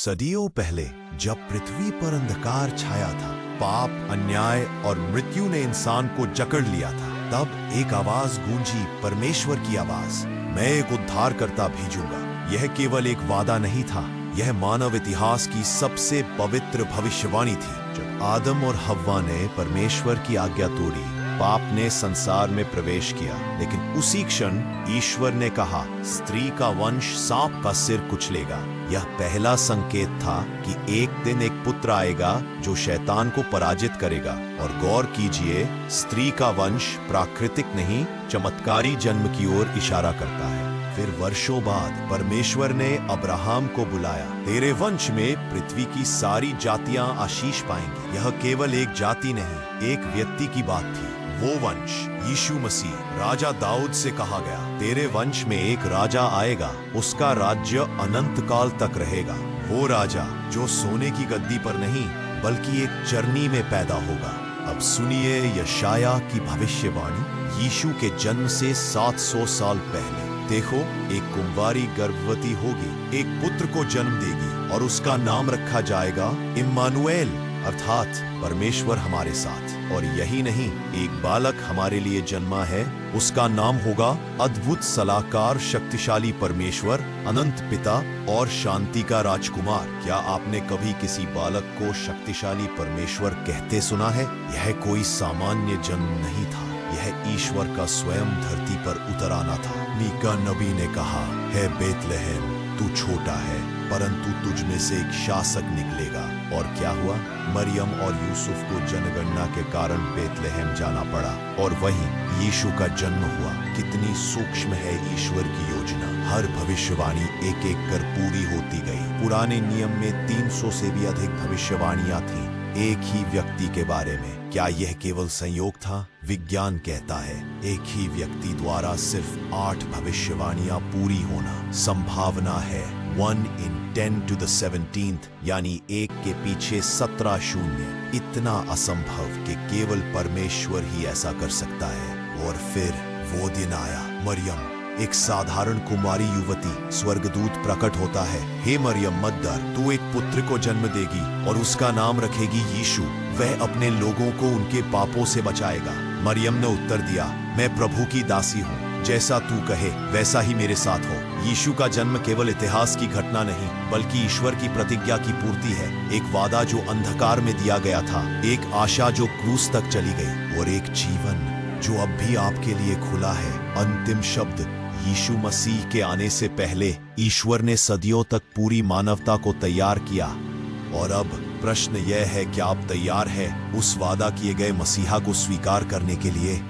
सदियों पहले जब पृथ्वी पर अंधकार छाया था, पाप, अन्याय और मृत्यु ने इंसान को जकड़ लिया था, तब एक आवाज गूंजी, परमेश्वर की आवाज, मैं एक उद्धारकर्ता भेजूंगा। यह केवल एक वादा नहीं था, यह मानव इतिहास की सबसे पवित्र भविष्यवाणी थी। जब आदम और हव्वा ने परमेश्वर की आज्ञा तोड़ी, पाप ने संसार में प्रवेश किया, लेकिन उसी क्षण ईश्वर ने कहा, स्त्री का वंश सांप का सिर कुचलेगा। यह पहला संकेत था कि एक दिन एक पुत्र आएगा जो शैतान को पराजित करेगा। और गौर कीजिए, स्त्री का वंश प्राकृतिक नहीं, चमत्कारी जन्म की ओर इशारा करता है। फिर वर्षों बाद परमेश्वर ने अब्राहम को बुलाया, तेरे वंश में पृथ्वी की सारी जातियां आशीष पाएंगी। यह केवल एक जाति नहीं, एक व्यक्ति की बात थी। वो वंश यीशु मसीह। राजा दाऊद से कहा गया, तेरे वंश में एक राजा आएगा, उसका राज्य अनंत काल तक रहेगा। वो राजा जो सोने की गद्दी पर नहीं बल्कि एक चरनी में पैदा होगा। अब सुनिए यशाया की भविष्यवाणी यीशु के जन्म से 700 साल पहले। देखो, एक कुंवारी गर्भवती होगी, एक पुत्र को जन्म देगी और उसका नाम रखा जाएगा इम्मानुएल, अर्थात परमेश्वर हमारे साथ। और यही नहीं, एक बालक हमारे लिए जन्मा है, उसका नाम होगा अद्भुत सलाहकार, शक्तिशाली परमेश्वर, अनंत पिता और शांति का राजकुमार। क्या आपने कभी किसी बालक को शक्तिशाली परमेश्वर कहते सुना है? यह कोई सामान्य जन्म नहीं था, यह ईश्वर का स्वयं धरती पर उतर आना था। मीका नबी ने कहा, है बेतलहम, तू छोटा है, परंतु तुझ में से एक शासक निकलेगा। और क्या हुआ? मरियम और यूसुफ को जनगणना के कारण बेतलहम जाना पड़ा और वहीं यीशु का जन्म हुआ। कितनी सूक्ष्म है ईश्वर की योजना। हर भविष्यवाणी एक एक कर पूरी होती गई। पुराने नियम में 300 से भी अधिक भविष्यवाणियां थीं, एक ही व्यक्ति के बारे में। क्या यह केवल संयोग था? विज्ञान कहता है, एक ही व्यक्ति द्वारा सिर्फ 8 भविष्यवाणियां पूरी होना संभावना है। 1 in 10 to the 17th, यानी 1 के पीछे 17 शून्य। इतना असंभव कि केवल परमेश्वर ही ऐसा कर सकता है। और फिर वो दिन आया। मरियम, एक साधारण कुमारी युवती, स्वर्गदूत प्रकट होता है, हे मरियम मत डर, तू एक पुत्र को जन्म देगी और उसका नाम रखेगी यीशु। वह अपने लोगों को उनके पापों से बचाएगा। मरियम ने उत्तर दिया, मैं प्रभु की दासी हूँ, जैसा तू कहे वैसा ही मेरे साथ हो। यीशु का जन्म केवल इतिहास की घटना नहीं, बल्कि ईश्वर की प्रतिज्ञा की पूर्ति है। एक वादा जो अंधकार में दिया गया था, एक आशा जो क्रूस तक चली गई, और एक जीवन जो अब भी आपके लिए खुला है। अंतिम शब्द यीशु मसीह के आने से पहले ईश्वर ने सदियों तक पूरी मानवता को तैयार किया। और अब प्रश्न यह है, क्या आप तैयार हैं उस वादा किए गए मसीहा को स्वीकार करने के लिए?